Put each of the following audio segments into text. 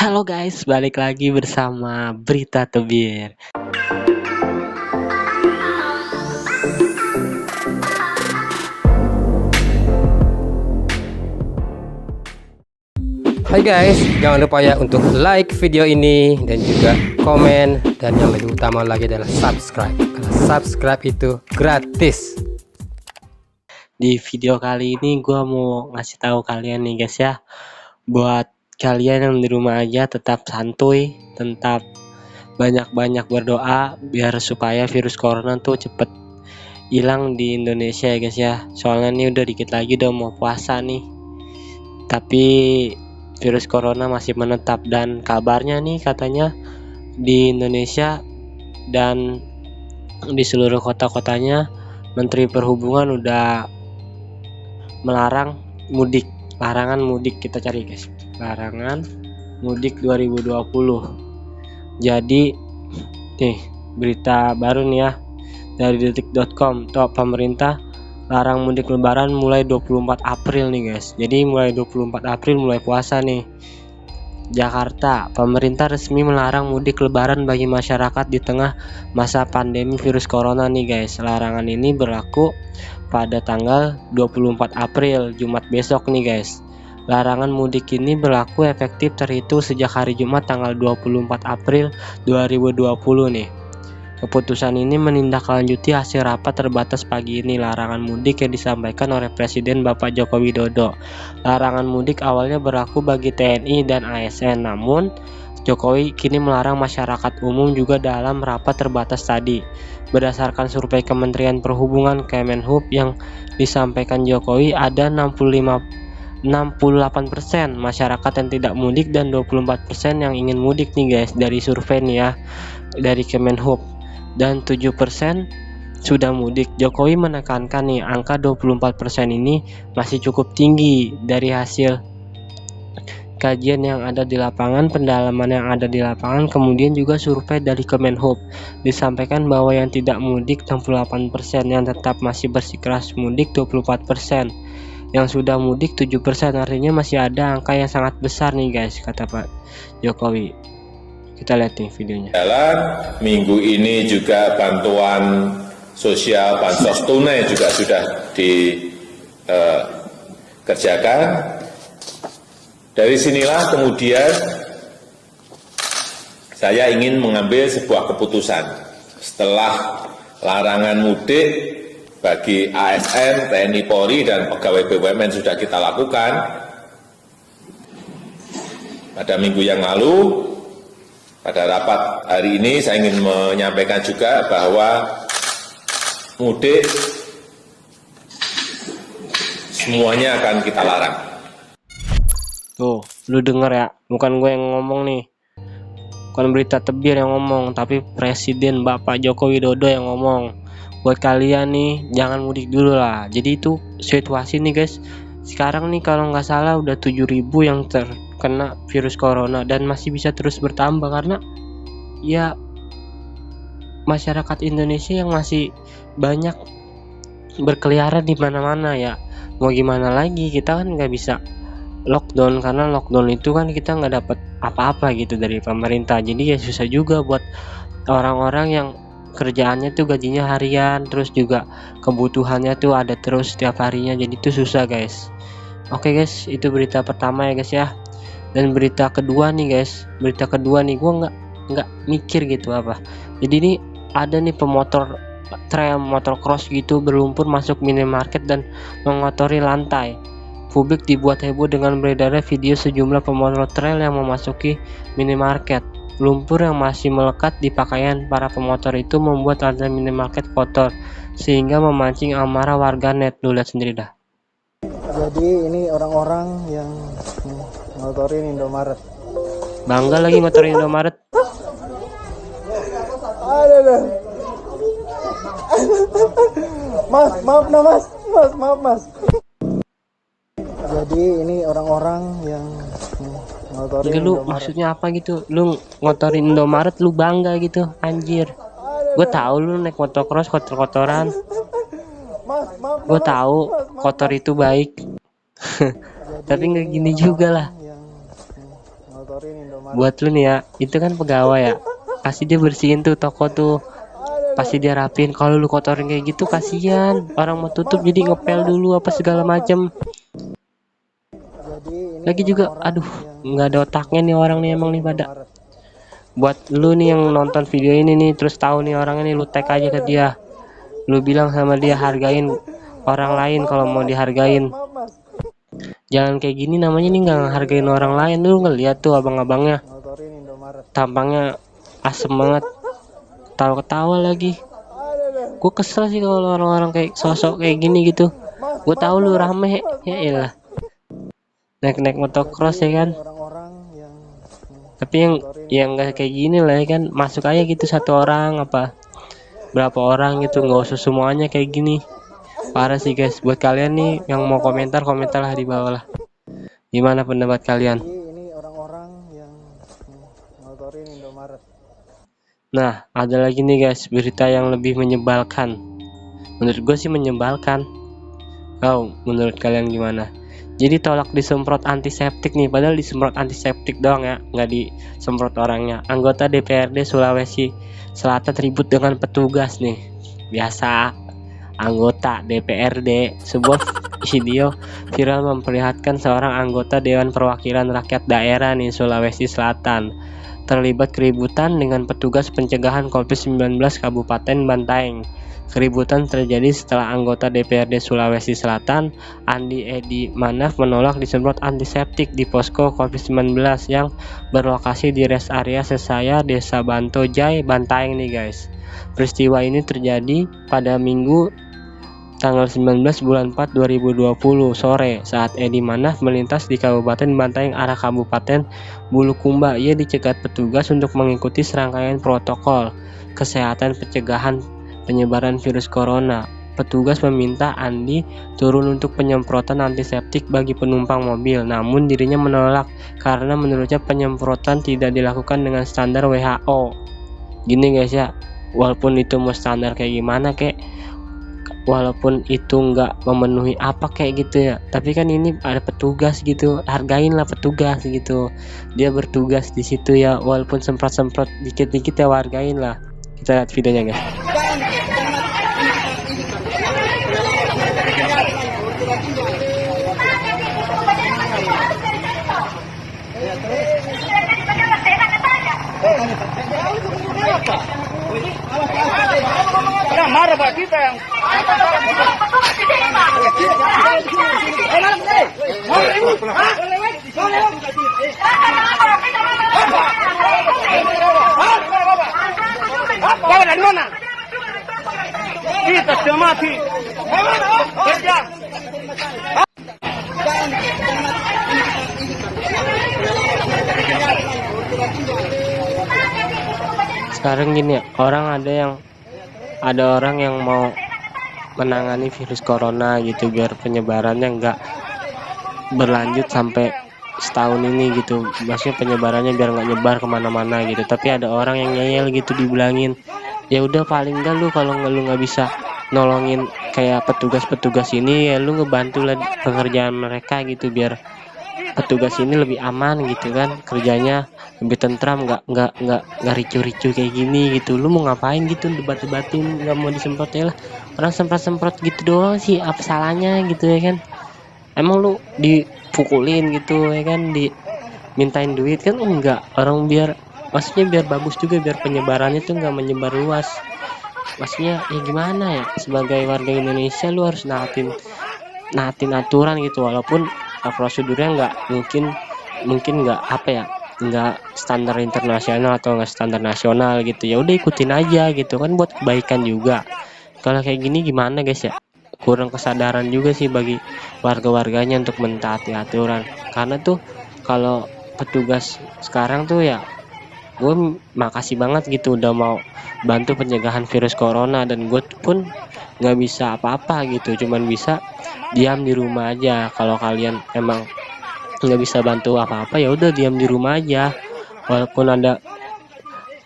Halo guys, balik lagi bersama Berita Tebir. Hai guys, jangan lupa ya untuk like video ini dan juga komen, dan yang lebih utama lagi adalah subscribe, karena subscribe itu gratis. Di video kali ini gue mau ngasih tahu kalian nih guys ya, buat kalian yang di rumah aja tetap santuy, tetap banyak-banyak berdoa biar supaya virus corona tuh cepet hilang di Indonesia ya guys ya. Soalnya nih udah dikit lagi udah mau puasa nih, tapi virus corona masih menetap, dan kabarnya nih katanya di Indonesia dan di seluruh kota-kotanya Menteri Perhubungan udah melarang mudik. Larangan mudik kita cari guys, larangan mudik 2020. Jadi nih berita baru nih ya dari detik.com, pemerintah larang mudik lebaran mulai 24 April nih guys. Jadi mulai 24 April mulai puasa nih. Jakarta, pemerintah resmi melarang mudik lebaran bagi masyarakat di tengah masa pandemi virus corona nih guys. Larangan ini berlaku pada tanggal 24 April, Jumat besok nih guys. Larangan mudik ini berlaku efektif terhitung sejak hari Jumat tanggal 24 April 2020 nih. Keputusan ini menindaklanjuti hasil rapat terbatas pagi ini. Larangan mudik yang disampaikan oleh Presiden Bapak Joko Widodo. Larangan mudik awalnya berlaku bagi TNI dan ASN, namun Jokowi kini melarang masyarakat umum juga dalam rapat terbatas tadi. Berdasarkan survei Kementerian Perhubungan Kemenhub yang disampaikan Jokowi, ada 68% masyarakat yang tidak mudik dan 24% yang ingin mudik nih guys, dari survei nih ya dari Kemenhub, dan 7% sudah mudik. Jokowi menekankan nih angka 24% ini masih cukup tinggi dari hasil kajian yang ada di lapangan, pendalaman yang ada di lapangan, kemudian juga survei dari Kemenhub. Disampaikan bahwa yang tidak mudik 68%, yang tetap masih bersikeras mudik 24%, yang sudah mudik 7%. Artinya masih ada angka yang sangat besar nih guys, kata Pak Jokowi. Kita lihat nih videonya. Jalan minggu ini juga bantuan sosial bansos tunai juga sudah dikerjakan. Dari sinilah kemudian saya ingin mengambil sebuah keputusan. Setelah larangan mudik bagi ASN, TNI Polri, dan pegawai BUMN sudah kita lakukan pada minggu yang lalu, pada rapat hari ini saya ingin menyampaikan juga bahwa mudik semuanya akan kita larang. Tuh, lu denger ya, bukan gue yang ngomong nih, bukan Berita Tebir yang ngomong, tapi Presiden Bapak Joko Widodo yang ngomong. Buat kalian nih, jangan mudik dulu lah. Jadi itu situasi nih guys, sekarang nih kalau nggak salah udah 7.000 yang terkena virus corona, dan masih bisa terus bertambah karena ya masyarakat Indonesia yang masih banyak berkeliaran di mana-mana ya. Mau gimana lagi, kita kan nggak bisa lockdown, karena lockdown itu kan kita nggak dapat apa-apa gitu dari pemerintah. Jadi ya susah juga buat orang-orang yang kerjaannya tuh gajinya harian, terus juga kebutuhannya tuh ada terus setiap harinya, jadi itu susah guys. Oke guys, itu berita pertama ya guys ya. Dan berita kedua nih guys, berita kedua nih, gue nggak mikir gitu apa. Jadi ini ada nih pemotor trail motor cross gitu berlumpur masuk minimarket dan mengotori lantai. Publik dibuat heboh dengan beredarnya video sejumlah pemotor trail yang memasuki minimarket. Lumpur yang masih melekat di pakaian para pemotor itu membuat lantai minimarket kotor, sehingga memancing amarah warganet. Lu lihat sendiri dah. Jadi ini orang-orang yang ngotorin Indomaret. Bangga lagi ngotorin Indomaret. Aduh. Mas, maaf nah mas. Mas. Jadi ini orang-orang yang ngotorin Lu Indomaret. maksudnya apa gitu? Lu ngotorin Indomaret lu bangga gitu, anjir. Gue tahu lu naik motocross kotor-kotoran. Gue tahu kotor itu baik. Tapi nggak gini juga lah. Motorin Indomaret. Buat lu nih ya, itu kan pegawai ya, pasti dia bersihin tuh toko tuh, pasti dia rapiin. Kalau lu kotorin kayak gitu kasihan, orang mau tutup jadi ngepel dulu apa segala macem. Jadi ini Lagi juga orang-orang aduh, yang nggak ada otaknya nih orang nih emang nih pada. Indomaret. Buat lu nih yang nonton video ini nih terus tahu nih orang ini, lu tag aja ke dia, lu bilang sama dia hargain orang lain kalau mau dihargain. Maaf mas, Jangan kayak gini, namanya nih nggak ngehargain orang lain. Lu ngeliat tuh abang-abangnya motorin Indomaret. tampangnya asem banget, tawa-ketawa lagi. Gue kesel sih kalau orang-orang kayak sosok kayak gini gitu. Gue tahu lu rame, ya elah, naik-naik motocross ya kan. Orang-orang yang Tapi yang nggak kayak gini lah ya kan, masuk aja gitu satu orang apa berapa orang gitu, nggak usah semuanya kayak gini. Parah sih guys. Buat kalian nih yang mau komentar, komentar lah di bawah lah. Gimana pendapat kalian? Jadi ini orang-orang yang motorin Indomaret. Nah, ada lagi nih guys, berita yang lebih menyebalkan. Menurut gue sih menyebalkan. Menurut kalian gimana? Jadi tolak disemprot antiseptik nih, padahal disemprot antiseptik doang ya, nggak disemprot orangnya. Anggota DPRD Sulawesi Selatan ribut dengan petugas nih. Biasa, anggota DPRD. Sebuah video viral memperlihatkan seorang anggota Dewan Perwakilan Rakyat Daerah nih Sulawesi Selatan terlibat keributan dengan petugas pencegahan COVID-19 Kabupaten Bantaeng. Keributan terjadi setelah anggota DPRD Sulawesi Selatan, Andi Edi Manaf, menolak disemprot antiseptik di posko COVID-19 yang berlokasi di rest area Sesaya, Desa Banto Jai, Bantaeng nih guys. Peristiwa ini terjadi pada Minggu tanggal 19 bulan 4 2020 sore saat Edi Manaf melintas di Kabupaten Bantaeng arah Kabupaten Bulukumba. Ia dicegat petugas untuk mengikuti serangkaian protokol kesehatan pencegahan penyebaran virus corona. Petugas meminta Andi turun untuk penyemprotan antiseptik bagi penumpang mobil, namun dirinya menolak karena menurutnya penyemprotan tidak dilakukan dengan standar WHO. Gini guys ya, walaupun itu mau standar kayak gimana kayak, walaupun itu nggak memenuhi apa kayak gitu ya, tapi kan ini ada petugas gitu, hargainlah petugas gitu, dia bertugas di situ ya, walaupun semprot-semprot dikit-dikit ya hargain lah. Kita lihat videonya guys. Yang marah pak kita yang bawa dari mana? Kita sudah mati. Kerja. Sekarang gini ya, ada orang yang mau menangani virus corona gitu biar penyebarannya nggak berlanjut sampai setahun ini gitu, maksudnya penyebarannya biar nggak nyebar kemana-mana gitu. Tapi ada orang yang ngeyel gitu, dibilangin ya udah paling enggak lu kalau lu nggak bisa nolongin kayak petugas-petugas ini ya lu ngebantu lah pekerjaan mereka gitu, biar petugas ini lebih aman gitu kan, kerjanya lebih tentram, nggak ricu-ricu kayak gini gitu. Lu mau ngapain gitu, debat-debatin nggak mau disemprot ya lah, orang semprot-semprot gitu doang sih, apa salahnya gitu ya kan. Emang lu dipukulin gitu ya kan, dimintain duit kan enggak, orang biar maksudnya biar bagus juga, biar penyebarannya tuh nggak menyebar luas. Maksudnya ya gimana ya, sebagai warga Indonesia lu harus naatin aturan gitu, walaupun prosedurnya nggak mungkin nggak apa ya, nggak standar internasional atau nggak standar nasional gitu. Ya udah ikutin aja gitu kan, buat kebaikan juga. Kalau kayak gini gimana guys ya, kurang kesadaran juga sih bagi warga-warganya untuk mentaati aturan. Karena tuh kalau petugas sekarang tuh ya, gue makasih banget gitu udah mau bantu pencegahan virus corona, dan gue pun nggak bisa apa-apa gitu, cuman bisa diam di rumah aja. Kalau kalian emang nggak bisa bantu apa-apa ya udah diam di rumah aja. Walaupun ada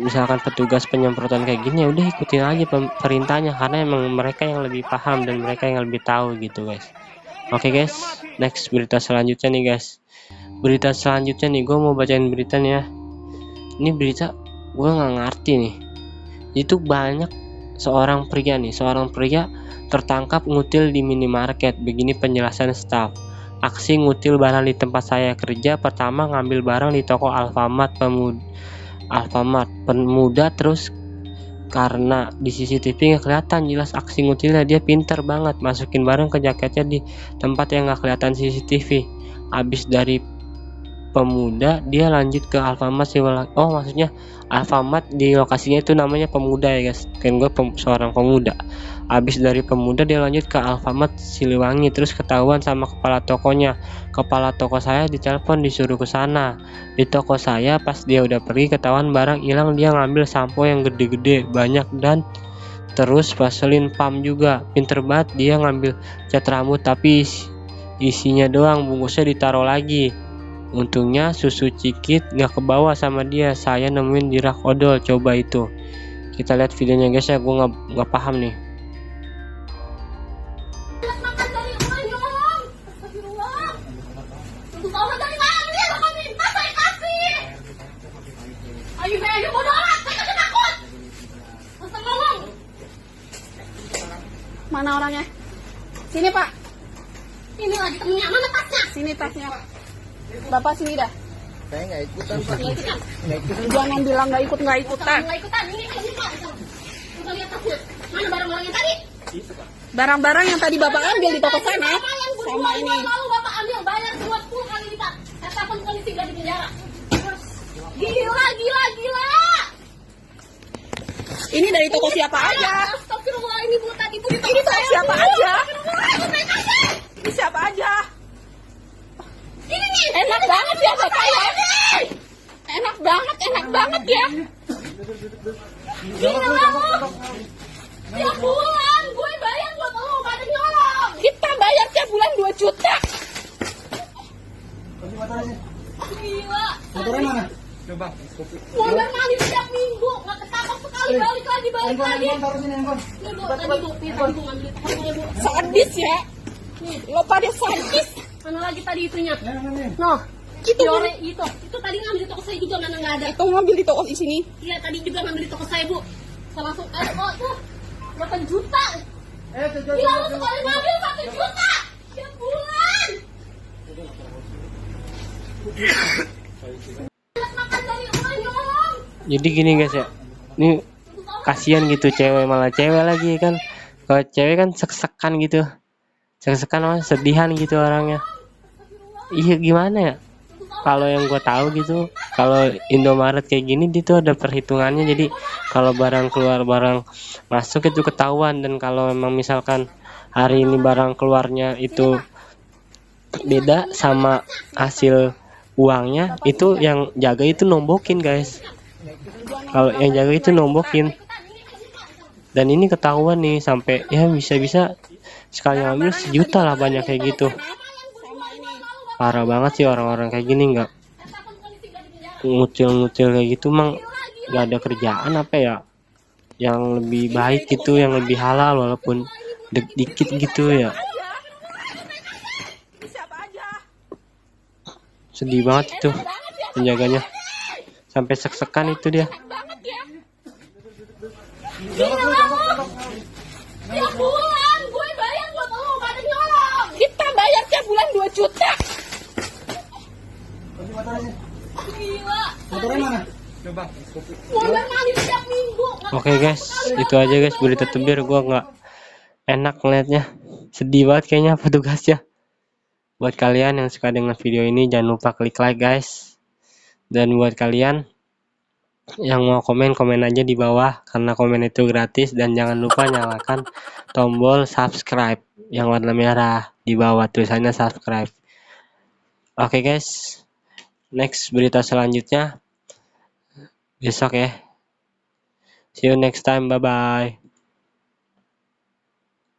misalkan petugas penyemprotan kayak gini ya udah ikutin aja perintahnya, karena emang mereka yang lebih paham dan mereka yang lebih tahu gitu guys. Oke guys, next berita selanjutnya nih guys. berita selanjutnya nih, gue mau bacain berita nih ya. Ini berita gue nggak ngerti nih. Itu banyak seorang pria tertangkap ngutil di minimarket. Begini penjelasan staf. Aksi ngutil barang di tempat saya kerja. Pertama ngambil barang di toko Alfamart pemuda, terus karena di CCTV nggak kelihatan jelas aksi ngutilnya. Dia pinter banget masukin barang ke jaketnya di tempat yang nggak kelihatan CCTV. Habis dari pemuda dia lanjut ke Alfamart oh maksudnya Alfamart di lokasinya itu namanya Pemuda ya guys, kan gue seorang pemuda. Habis dari Pemuda dia lanjut ke Alfamart Siliwangi, terus ketahuan sama kepala tokonya. Kepala toko saya ditelepon disuruh ke sana. Di toko saya pas dia udah pergi ketahuan barang hilang. Dia ngambil sampo yang gede-gede banyak dan terus vaselin pam juga. Pinter banget dia ngambil cat rambut tapi isinya doang, bungkusnya ditaruh lagi. Untungnya susu cikit nggak kebawa sama dia. Saya nemuin di rak odol. Coba itu kita lihat videonya guys ya, gue nggak paham nih. Mana orangnya? Sini Pak. Ini lagi temennya, mana tasnya? Sini tasnya. Bapak sini dah. Saya nggak ikutan, Pak. Jangan bilang nggak ikutan. Nggak ikutan, ini Pak. Coba lihat tasnya. Mana barang-barangnya tadi? Barang-barang yang tadi Bapak ambil di toko sana Sama ini. Lalu Bapak ambil, bayar 20 kali lipat. Saya telepon polisi nggak di penjara. Gila. Ini dari toko siapa aja? Astagfirullah, ini Bu tadi Bu. Ini toko siapa aja? Astagfirullah, Ini siapa aja? ini nih. Enak banget ya Bapak ya. Enak banget ya. Gila lu. Tiap bulan gue bayar buat lo, gak ada nyolong. Kita bayar tiap bulan 2 juta. Gila. Motornya mana? Coba. Mondar mandir setiap minggu, nggak ketangkap sekali, balik lagi. Taruh sini handphone. Nih Bu, tadi Bu ngambil handphonenya Bu. Sadis ya. Lo pada sadis. Mana lagi tadi itunya? Nih. Noh, Itu Fiore itu tadi ngambil di toko saya juga, mana nggak ada. Itu ngambil di toko di sini. Iya tadi juga ngambil di toko saya Bu. Saya langsung, tuh, berapa juta? Gila lu sekali ngambil 1 juta tiap bulan. Makan dari orang nyolong. Jadi gini guys ya, ini kasihan gitu cewek, malah cewek lagi kan. Kalau cewek kan sek-sekan gitu, sek-sekan sedihan gitu orangnya. Iya gimana ya, kalau yang gue tahu gitu, kalau Indomaret kayak gini dia tuh ada perhitungannya. Jadi kalau barang keluar barang masuk itu ketahuan, dan kalau memang misalkan hari ini barang keluarnya itu beda sama hasil uangnya, itu yang jaga itu nombokin guys. Kalau yang jaga itu nombokin, dan ini ketahuan nih sampai ya bisa-bisa sekali ngambil 1 juta lah, banyak kayak gitu. Parah banget sih orang-orang kayak gini, nggak ngutil-ngutil kayak gitu, emang nggak ada kerjaan apa ya yang lebih baik gitu, yang lebih halal walaupun dikit gitu ya. Sedih banget itu penjaganya, sampai sek-sekan itu dia. Gila lu. Tiap bulan gue bayar buat lo, gak ada nyolong. Kita bayar tiap bulan 2 juta. Gila. Motornya mana? Coba. Mondar mandir setiap minggu. Oke guys, itu aja guys berita tebir. Gua nggak enak ngeliatnya, sedih banget kayaknya petugasnya. Buat kalian yang suka dengan video ini jangan lupa klik like guys, dan buat kalian yang mau komen aja di bawah karena komen itu gratis, dan jangan lupa nyalakan tombol subscribe yang warna merah di bawah tulisannya subscribe. Oke guys, next berita selanjutnya besok ya. See you next time, bye bye.